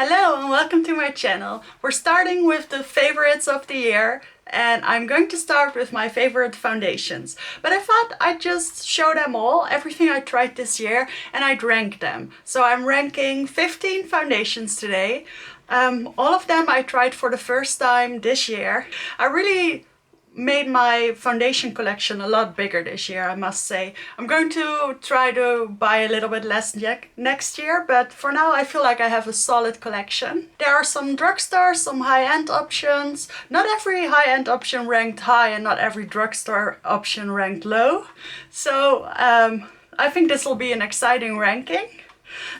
Hello and welcome to my channel. We're starting with the favorites of the year and I'm going to start with my favorite foundations. But I thought I'd just show them all, everything I tried this year, and I'd rank them. So I'm ranking 15 foundations today. All of them I tried for the first time this year. I really made my foundation collection a lot bigger this year, I must say. I'm going to try to buy a little bit less next year, but for now I feel like I have a solid collection. There are some drugstore, some high-end options. Not every high-end option ranked high and not every drugstore option ranked low. So I think this will be an exciting ranking.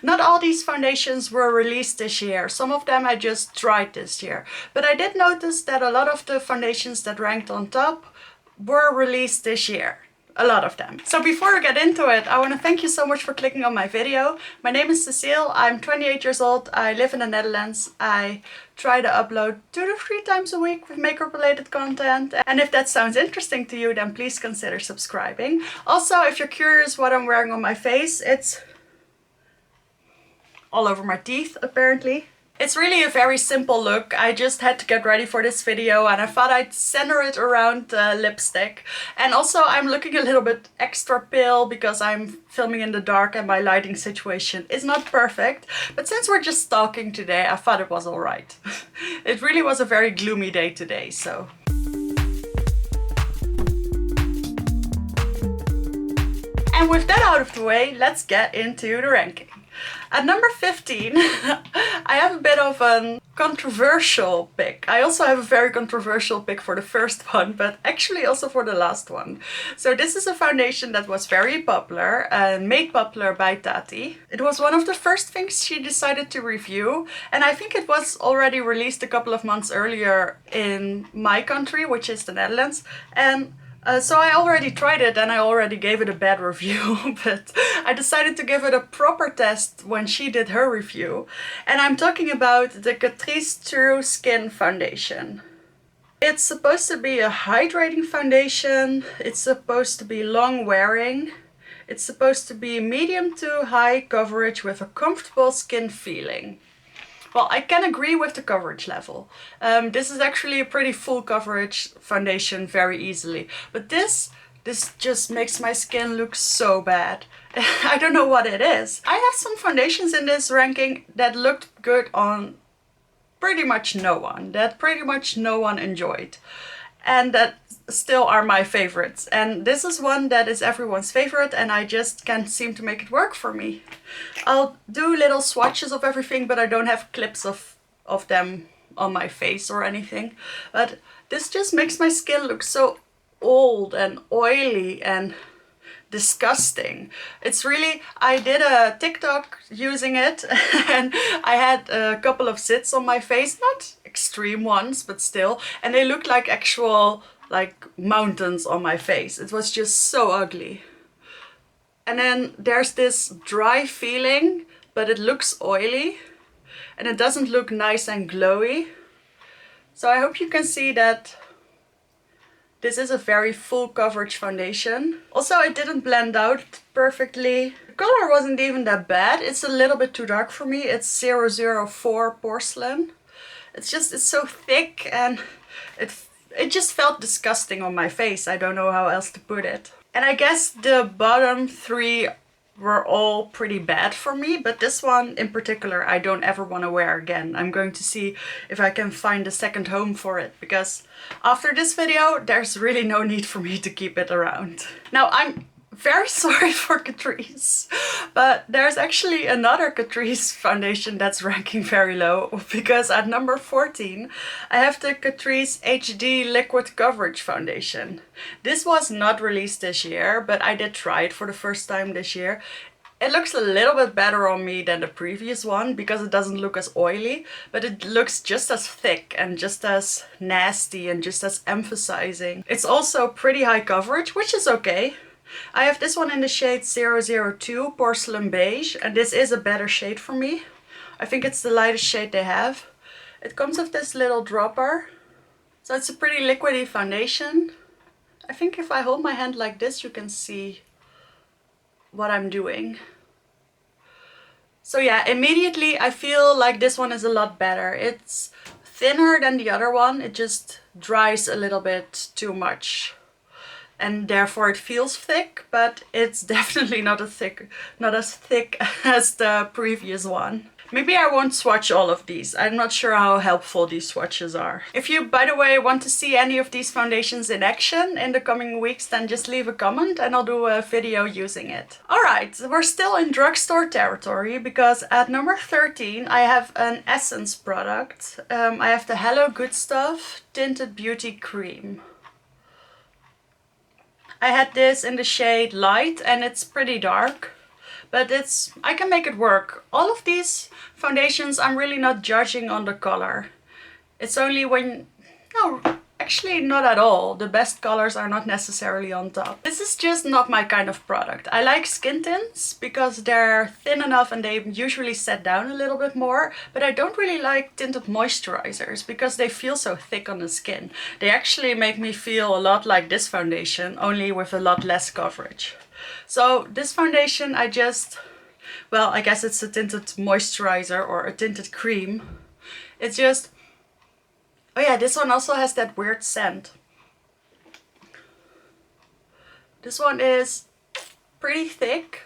Not all these foundations were released this year. Some of them I just tried this year. But I did notice that a lot of the foundations that ranked on top were released this year. A lot of them. So before I get into it, I want to thank you so much for clicking on my video. My name is Cecile. I'm 28 years old. I live in the Netherlands. I try to upload 2 to 3 times a week with makeup related content. And if that sounds interesting to you, then please consider subscribing. Also, if you're curious what I'm wearing on my face, it's all over my teeth apparently. It's really a very simple look. I just had to get ready for this video and I thought I'd center it around lipstick. And also I'm looking a little bit extra pale because I'm filming in the dark and my lighting situation is not perfect. But since we're just talking today, I thought it was alright. It really was a very gloomy day today, so. And with that out of the way, let's get into the ranking. At number 15, I have a bit of a controversial pick. I also have a very controversial pick for the first one, but actually also for the last one. So this is a foundation that was very popular and made popular by Tati. It was one of the first things she decided to review, and I think it was already released a couple of months earlier in my country, which is the Netherlands. And so I already tried it and I already gave it a bad review, but I decided to give it a proper test when she did her review. And I'm talking about the Catis True Skin Foundation. It's supposed to be a hydrating foundation, it's supposed to be long wearing, it's supposed to be medium to high coverage with a comfortable skin feeling. Well, I can agree with the coverage level. This is actually a pretty full coverage foundation very easily. But this just makes my skin look so bad. I don't know what it is. I have some foundations in this ranking that looked good on pretty much no one. That pretty much no one enjoyed. And that still are my favorites. And this is one that is everyone's favorite and I just can't seem to make it work for me. I'll do little swatches of everything, but I don't have clips of them on my face or anything. But this just makes my skin look so old and oily and disgusting. It's really, I did a TikTok using it and I had a couple of zits on my face, not extreme ones, but still, and they looked like actual like mountains on my face. It was just so ugly. And then there's this dry feeling, but it looks oily and it doesn't look nice and glowy. So I hope you can see that this is a very full coverage foundation. Also, it didn't blend out perfectly. The color wasn't even that bad. It's a little bit too dark for me. It's 004 Porcelain. It's so thick and it just felt disgusting on my face. I don't know how else to put it. And I guess the bottom 3 were all pretty bad for me, but this one in particular I don't ever want to wear again. I'm going to see if I can find a second home for it, because after this video there's really no need for me to keep it around. Now I'm very sorry for Catrice, but there's actually another Catrice foundation that's ranking very low, because at number 14 I have the Catrice HD Liquid Coverage Foundation. This was not released this year, but I did try it for the first time this year. It looks a little bit better on me than the previous one because it doesn't look as oily, but it looks just as thick and just as nasty and just as emphasizing. It's also pretty high coverage, which is okay. I have this one in the shade 002 Porcelain Beige, and this is a better shade for me. I think it's the lightest shade they have. It comes with this little dropper, so it's a pretty liquidy foundation. I think if I hold my hand like this you can see what I'm doing. So yeah, immediately I feel like this one is a lot better. It's thinner than the other one. It just dries a little bit too much. And therefore it feels thick, but it's definitely not as thick as the previous one. Maybe I won't swatch all of these. I'm not sure how helpful these swatches are. If you, by the way, want to see any of these foundations in action in the coming weeks, then just leave a comment and I'll do a video using it. Alright, we're still in drugstore territory because at number 13 I have an Essence product. I have the Hello Good Stuff Tinted Beauty Cream. I had this in the shade Light and it's pretty dark. But I can make it work. All of these foundations, I'm really not judging on the color. It's only when, no, actually not at all. The best colors are not necessarily on top. This is just not my kind of product. I like skin tints because they're thin enough and they usually set down a little bit more. But I don't really like tinted moisturizers because they feel so thick on the skin. They actually make me feel a lot like this foundation, only with a lot less coverage. So this foundation I guess it's a tinted moisturizer or a tinted cream. It's just, oh yeah, this one also has that weird scent. This one is pretty thick.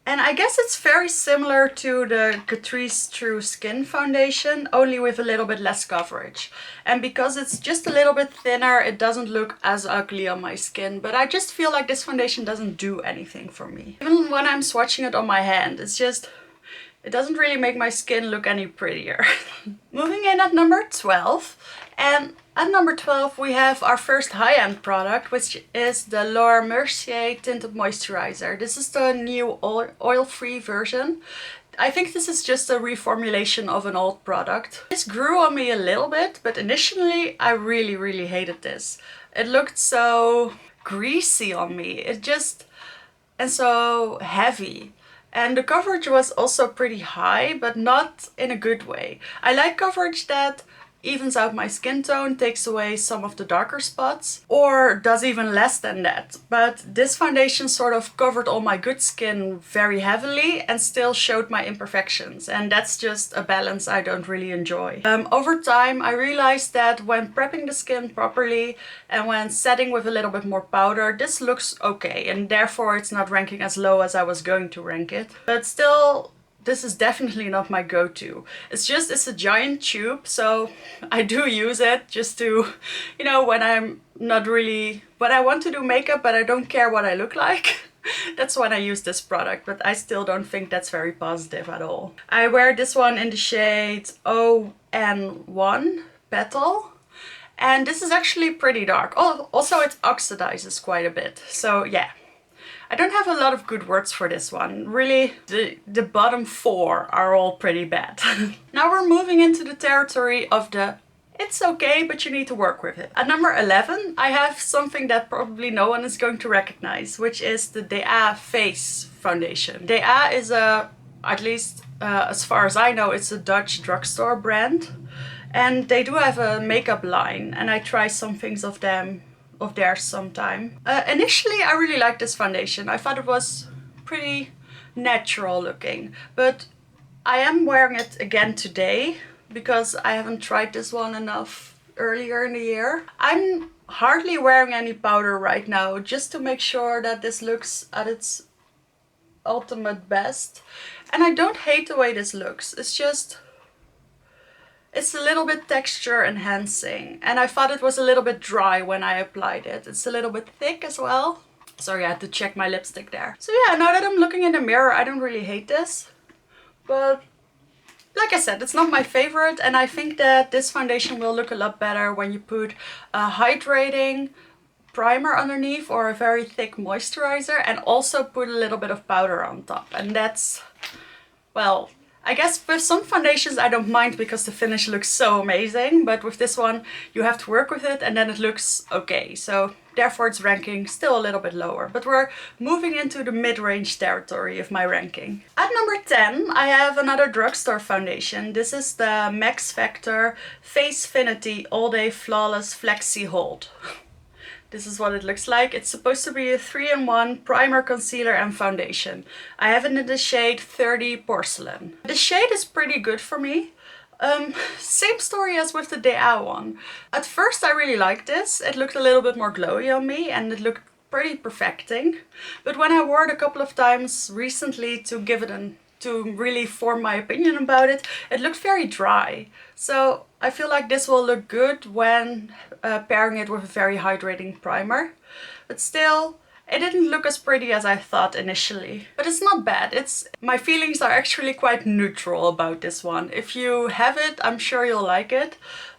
And I guess it's very similar to the Catrice True Skin foundation, only with a little bit less coverage. And because it's just a little bit thinner, it doesn't look as ugly on my skin. But I just feel like this foundation doesn't do anything for me. Even when I'm swatching it on my hand, it doesn't really make my skin look any prettier. Moving in at number 12. And at number 12 we have our first high-end product, which is the Laura Mercier Tinted Moisturizer. This is the new oil-free version. I think this is just a reformulation of an old product. This grew on me a little bit, but initially I really hated this. It looked so greasy on me. And so heavy. And the coverage was also pretty high, but not in a good way. I like coverage that evens out my skin tone, takes away some of the darker spots, or does even less than that. But this foundation sort of covered all my good skin very heavily and still showed my imperfections, and that's just a balance I don't really enjoy. Over time I realized that when prepping the skin properly and when setting with a little bit more powder, this looks okay, and therefore it's not ranking as low as I was going to rank it. But still, this is definitely not my go-to. It's a giant tube, so I do use it just to, you know, when I want to do makeup but I don't care what I look like. That's when I use this product, but I still don't think that's very positive at all. I wear this one in the shade ON1 Petal. And this is actually pretty dark. Oh, also it oxidizes quite a bit, so yeah. I don't have a lot of good words for this one. Really, the bottom 4 are all pretty bad. Now we're moving into the territory of the it's okay, but you need to work with it. At number 11, I have something that probably no one is going to recognize, which is the DA Face foundation. DA is at least as far as I know, it's a Dutch drugstore brand. And they do have a makeup line, and I try some things of theirs sometime. Initially I really liked this foundation. I thought it was pretty natural looking, but I am wearing it again today because I haven't tried this one enough earlier in the year. I'm hardly wearing any powder right now just to make sure that this looks at its ultimate best, and I don't hate the way this looks. It's a little bit texture enhancing, and I thought it was a little bit dry when I applied it. It's a little bit thick as well. Sorry, I had to check my lipstick there. So yeah, now that I'm looking in the mirror, I don't really hate this. But like I said, it's not my favorite, and I think that this foundation will look a lot better when you put a hydrating primer underneath or a very thick moisturizer and also put a little bit of powder on top. And that's, well, I guess with some foundations I don't mind because the finish looks so amazing, but with this one you have to work with it and then it looks okay. So therefore it's ranking still a little bit lower, but we're moving into the mid-range territory of my ranking. At number 10 I have another drugstore foundation. This is the Max Factor Face Finity All Day Flawless Flexi Hold. This is what it looks like. It's supposed to be a 3-in-1 primer, concealer and foundation. I have it in the shade 30 Porcelain. The shade is pretty good for me. Same story as with the DA one. At first I really liked this. It looked a little bit more glowy on me and it looked pretty perfecting. But when I wore it a couple of times recently to really form my opinion about it, it looked very dry. So I feel like this will look good when pairing it with a very hydrating primer. But still, it didn't look as pretty as I thought initially. But it's not bad. My feelings are actually quite neutral about this one. If you have it, I'm sure you'll like it,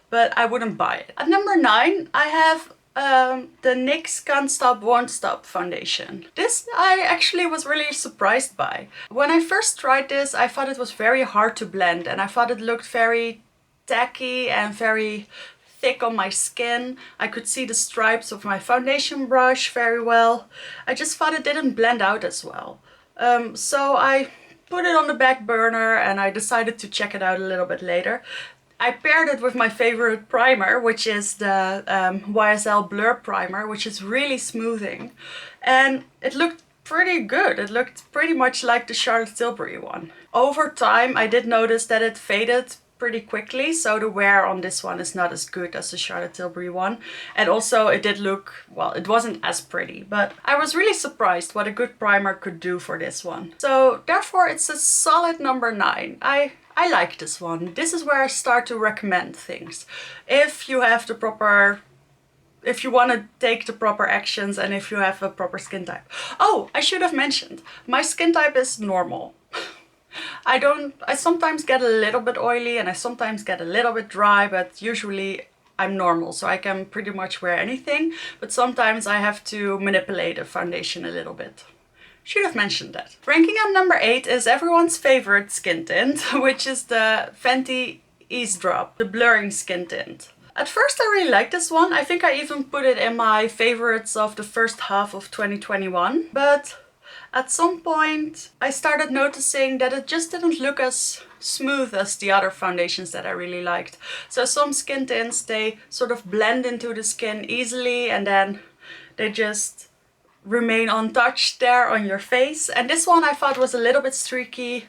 but I wouldn't buy it. At number 9, I have the NYX Gunstop Won't Stop foundation. This I actually was really surprised by. When I first tried this, I thought it was very hard to blend and I thought it looked very tacky and very thick on my skin. I could see the stripes of my foundation brush very well. I just thought it didn't blend out as well. So I put it on the back burner and I decided to check it out a little bit later. I paired it with my favorite primer, which is the YSL Blur primer, which is really smoothing. And it looked pretty good. It looked pretty much like the Charlotte Tilbury one. Over time, I did notice that it faded pretty quickly, so the wear on this one is not as good as the Charlotte Tilbury one. And also it did look, well, it wasn't as pretty, but I was really surprised what a good primer could do for this one. So therefore it's a solid number 9. I like this one. This is where I start to recommend things. If you have the proper, if you want to take the proper actions and if you have a proper skin type. Oh, I should have mentioned, my skin type is normal. I sometimes get a little bit oily and I sometimes get a little bit dry, but usually I'm normal, so I can pretty much wear anything. But sometimes I have to manipulate a foundation a little bit. Should have mentioned that. Ranking on number 8 is everyone's favorite skin tint, which is the Fenty Eavesdrop, the blurring skin tint. At first I really liked this one. I think I even put it in my favorites of the first half of 2021. But at some point I started noticing that it just didn't look as smooth as the other foundations that I really liked. So some skin tints, they sort of blend into the skin easily and then they just remain untouched there on your face. And this one I thought was a little bit streaky.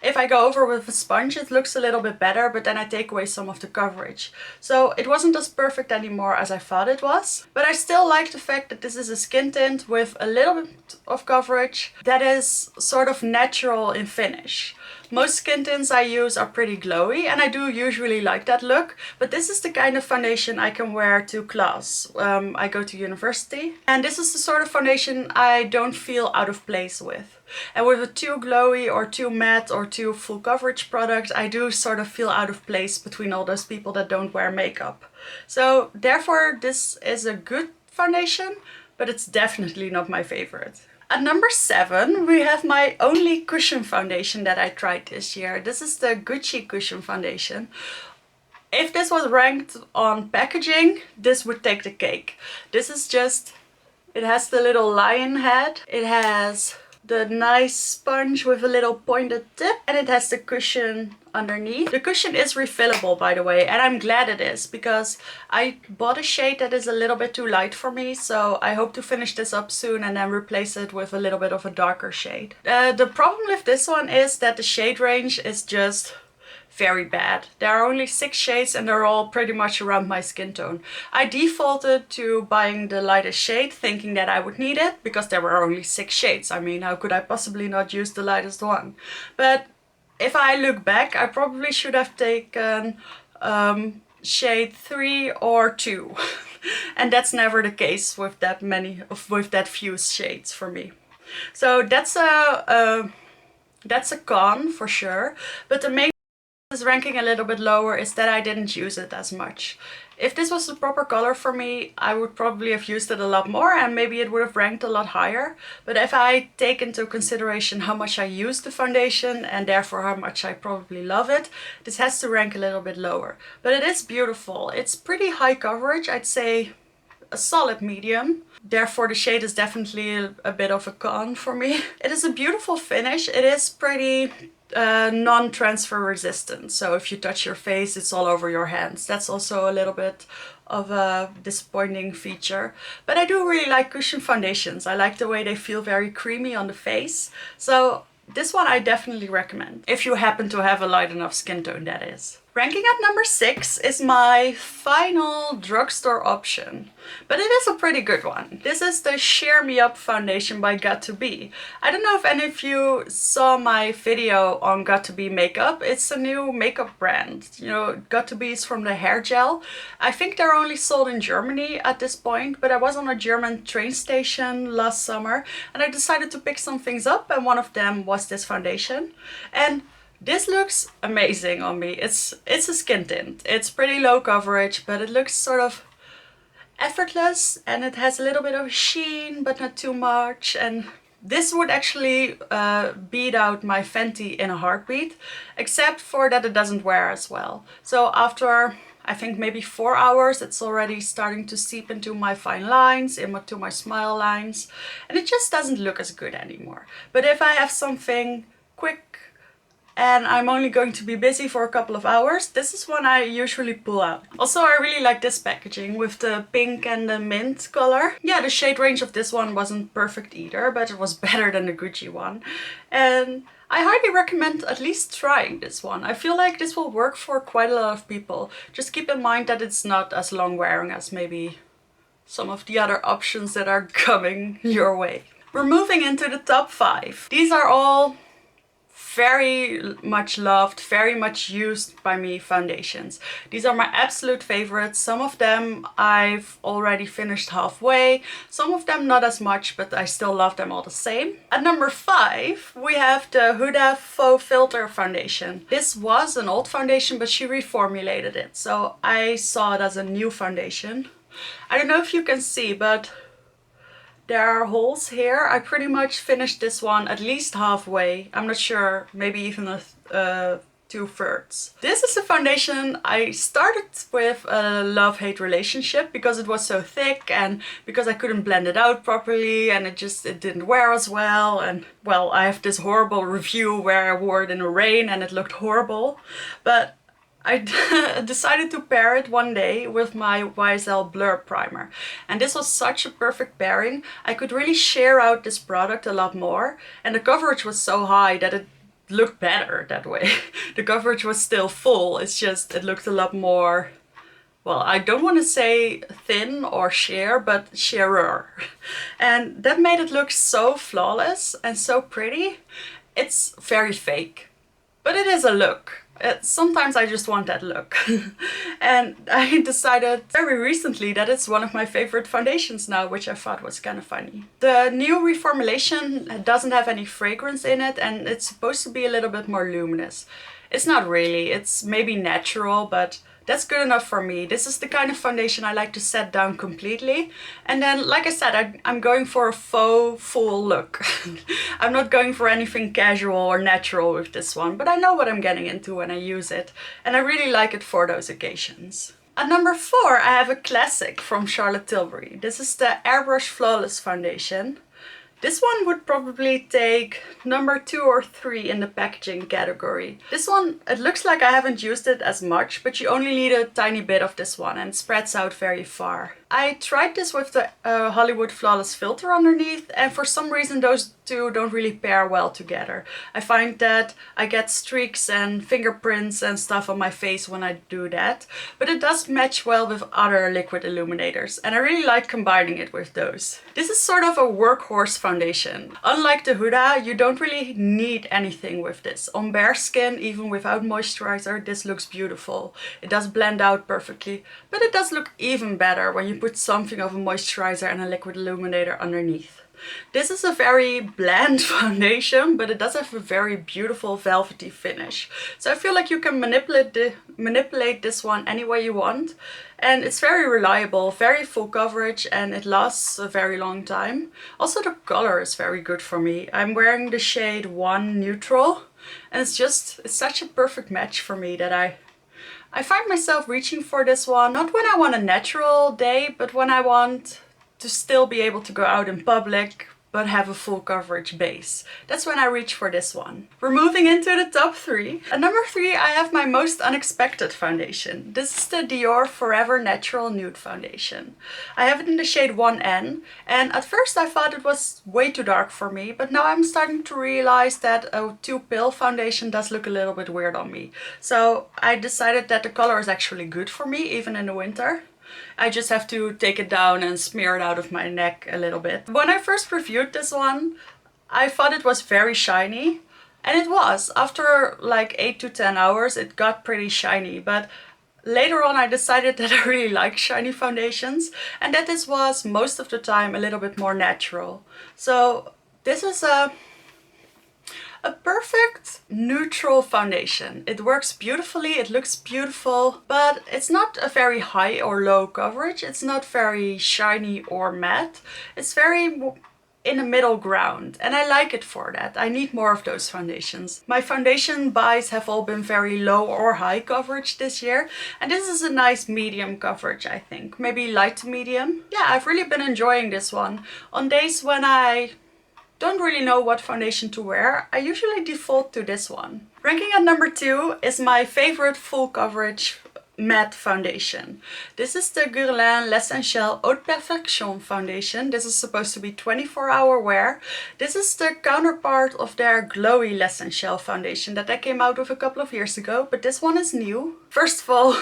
If I go over with a sponge it looks a little bit better, but then I take away some of the coverage. So it wasn't as perfect anymore as I thought it was. But I still like the fact that this is a skin tint with a little bit of coverage that is sort of natural in finish. Most skin tints I use are pretty glowy and I do usually like that look, but this is the kind of foundation I can wear to class. I go to university and this is the sort of foundation I don't feel out of place with. And with a too glowy or too matte or too full coverage product, I do sort of feel out of place between all those people that don't wear makeup. So therefore this is a good foundation, but it's definitely not my favorite. At number 7, we have my only cushion foundation that I tried this year. This is the Gucci cushion foundation. If this was ranked on packaging, this would take the cake. This is just, it has the little lion head. It has the nice sponge with a little pointed tip and it has the cushion underneath. The cushion is refillable, by the way, and I'm glad it is because I bought a shade that is a little bit too light for me, so I hope to finish this up soon and then replace it with a little bit of a darker shade. The problem with this one is that the shade range is just very bad. There are only 6 shades and they're all pretty much around my skin tone. I defaulted to buying the lightest shade thinking that I would need it because there were only 6 shades. I mean, how could I possibly not use the lightest one? But if I look back, I probably should have taken shade 3 or 2. And that's never the case with that few shades for me. So that's a con for sure. But the main is ranking a little bit lower is that I didn't use it as much. If this was the proper color for me, I would probably have used it a lot more and maybe it would have ranked a lot higher. But if I take into consideration how much I use the foundation and therefore how much I probably love it, this has to rank a little bit lower. But it is beautiful. It's pretty high coverage, I'd say a solid medium. Therefore the shade is definitely a bit of a con for me. It is a beautiful finish. It is pretty non-transfer resistant. So if you touch your face, it's all over your hands. That's also a little bit of a disappointing feature. But I do really like cushion foundations. I like the way they feel very creamy on the face. So this one I definitely recommend. If you happen to have a light enough skin tone, that is. Ranking at number 6 is my final drugstore option, but it is a pretty good one. This is the Cheer Me Up foundation by Got2b. I don't know if any of you saw my video on Got2b makeup. It's a new makeup brand. You know, Got2b is from the hair gel. I think they're only sold in Germany at this point, but I was on a German train station last summer and I decided to pick some things up, and one of them was this foundation. And this looks amazing on me. It's a skin tint. It's pretty low coverage, but it looks sort of effortless and it has a little bit of sheen, but not too much. And this would actually beat out my Fenty in a heartbeat, except for that it doesn't wear as well. So after, I think maybe 4 hours, it's already starting to seep into my fine lines, into my smile lines, and it just doesn't look as good anymore. But if I have something quick and I'm only going to be busy for a couple of hours, this is one I usually pull out. Also, I really like this packaging with the pink and the mint color. Yeah, the shade range of this one wasn't perfect either, but it was better than the Gucci one. And I highly recommend at least trying this one. I feel like this will work for quite a lot of people. Just keep in mind that it's not as long wearing as maybe some of the other options that are coming your way. We're moving into the top 5. These are all very much loved, very much used by me foundations. These are my absolute favorites. Some of them I've already finished halfway, some of them not as much, but I still love them all the same. At number 5 we have the Huda Faux Filter foundation. This was an old foundation, but she reformulated it, so I saw it as a new foundation. I don't know if you can see, but there are holes here. I pretty much finished this one at least halfway. I'm not sure, maybe even a 2/3. This is a foundation I started with a love-hate relationship because it was so thick and because I couldn't blend it out properly, and it didn't wear as well. And well, I have this horrible review where I wore it in the rain and it looked horrible. But I decided to pair it one day with my YSL Blur primer, and this was such a perfect pairing. I could really share out this product a lot more, and the coverage was so high that it looked better that way. The coverage was still full, it's just it looked a lot more, well, I don't want to say thin or sheer, but sheerer. And that made it look so flawless and so pretty. It's very fake, but it is a look. Sometimes I just want that look. And I decided very recently that it's one of my favorite foundations now, which I thought was kind of funny. The new reformulation doesn't have any fragrance in it, and it's supposed to be a little bit more luminous. It's not really, it's maybe natural, but that's good enough for me. This is the kind of foundation I like to set down completely. And then, like I said, I'm going for a faux full look. I'm not going for anything casual or natural with this one, but I know what I'm getting into when I use it. And I really like it for those occasions. At number 4, I have a classic from Charlotte Tilbury. This is the Airbrush Flawless Foundation. This one would probably take number 2 or 3 in the packaging category. This one, it looks like I haven't used it as much, but you only need a tiny bit of this one and it spreads out very far. I tried this with the Hollywood Flawless filter underneath, and for some reason those two don't really pair well together. I find that I get streaks and fingerprints and stuff on my face when I do that, but it does match well with other liquid illuminators, and I really like combining it with those. This is sort of a workhorse foundation. Unlike the Huda, you don't really need anything with this. On bare skin, even without moisturizer, this looks beautiful. It does blend out perfectly, but it does look even better when you put something of a moisturizer and a liquid illuminator underneath. This is a very bland foundation, but it does have a very beautiful velvety finish. So I feel like you can manipulate this one any way you want. And it's very reliable, very full coverage, and it lasts a very long time. Also, the color is very good for me. I'm wearing the shade 1 Neutral, and it's such a perfect match for me that I find myself reaching for this one, not when I want a natural day, but when I want to still be able to go out in public, but have a full coverage base. That's when I reach for this one. We're moving into the top 3. At number 3 I have my most unexpected foundation. This is the Dior Forever Natural Nude Foundation. I have it in the shade 1N, and at first I thought it was way too dark for me, but now I'm starting to realize that a too pale foundation does look a little bit weird on me. So I decided that the color is actually good for me, even in the winter. I just have to take it down and smear it out of my neck a little bit. When I first reviewed this one, I thought it was very shiny. And it was. After like 8 to 10 hours, it got pretty shiny. But later on I decided that I really like shiny foundations. And that this was most of the time a little bit more natural. So this is a perfect neutral foundation. It works beautifully, it looks beautiful, but it's not a very high or low coverage. It's not very shiny or matte. It's very in the middle ground, and I like it for that. I need more of those foundations. My foundation buys have all been very low or high coverage this year, and this is a nice medium coverage, I think. Maybe light to medium. Yeah, I've really been enjoying this one. On days when I don't really know what foundation to wear, I usually default to this one. Ranking at number 2 is my favorite full coverage matte foundation. This is the Guerlain L'Essentiel Haute Perfection foundation. This is supposed to be 24-hour wear. This is the counterpart of their glowy L'Essentiel foundation that they came out with a couple of years ago, but this one is new. First of all,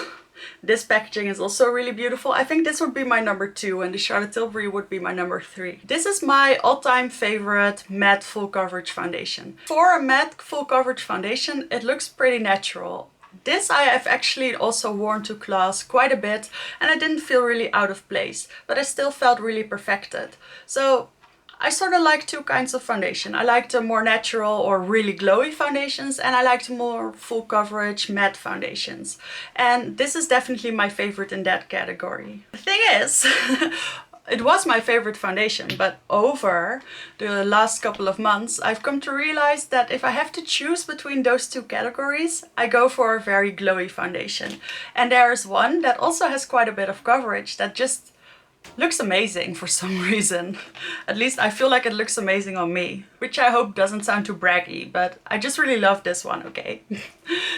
this packaging is also really beautiful. I think this would be my number 2 and the Charlotte Tilbury would be my number 3. This is my all-time favorite matte full coverage foundation. For a matte full coverage foundation, it looks pretty natural. This I have actually also worn to class quite a bit and I didn't feel really out of place, but I still felt really perfected. So I sort of like two kinds of foundation. I like the more natural or really glowy foundations, and I like the more full coverage matte foundations. And this is definitely my favorite in that category. The thing is, it was my favorite foundation, but over the last couple of months, I've come to realize that if I have to choose between those two categories, I go for a very glowy foundation. And there's one that also has quite a bit of coverage that just looks amazing for some reason. At least I feel like it looks amazing on me, which I hope doesn't sound too braggy, but I just really love this one, okay?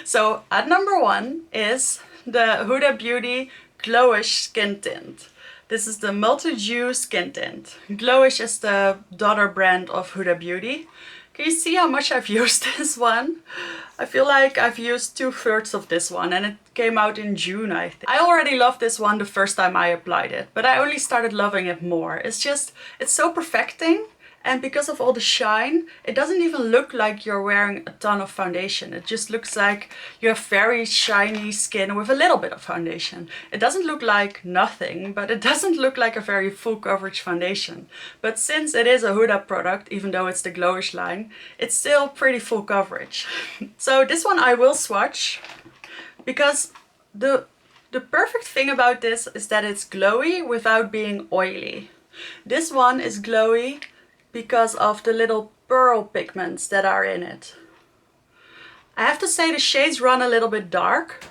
So at number 1 is the Huda Beauty Glowish Skin Tint. This is the Multi-Dew Skin Tint. Glowish is the daughter brand of Huda Beauty. Can you see how much I've used this one? I feel like I've used 2/3 of this one, and it came out in June, I think. I already loved this one the first time I applied it, but I only started loving it more. It's so perfecting. And because of all the shine, it doesn't even look like you're wearing a ton of foundation. It just looks like you have very shiny skin with a little bit of foundation. It doesn't look like nothing, but it doesn't look like a very full coverage foundation. But since it is a Huda product, even though it's the glowish line, it's still pretty full coverage. So this one I will swatch, because the perfect thing about this is that it's glowy without being oily. This one is glowy because of the little pearl pigments that are in it. I have to say the shades run a little bit dark.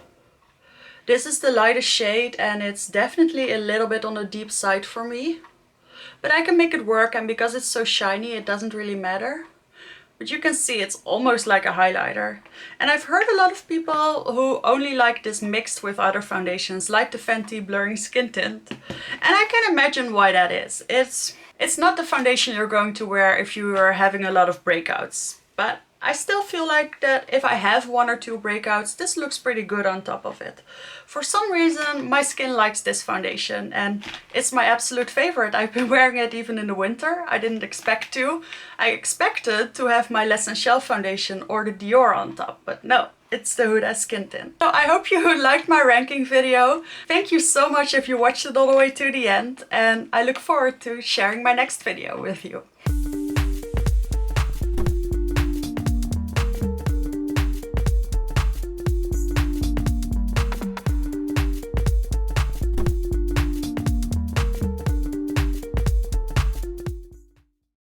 This is the lightest shade and it's definitely a little bit on the deep side for me. But I can make it work, and because it's so shiny it doesn't really matter. But you can see it's almost like a highlighter. And I've heard a lot of people who only like this mixed with other foundations, like the Fenty Blurring Skin Tint. And I can imagine why that is. It's not the foundation you're going to wear if you are having a lot of breakouts. But I still feel like that if I have 1 or 2 breakouts, this looks pretty good on top of it. For some reason, my skin likes this foundation and it's my absolute favorite. I've been wearing it even in the winter. I didn't expect to. I expected to have my L'Essentiel foundation or the Dior on top, but no. It's the Huda Skin Tint. So I hope you liked my ranking video. Thank you so much if you watched it all the way to the end, and I look forward to sharing my next video with you.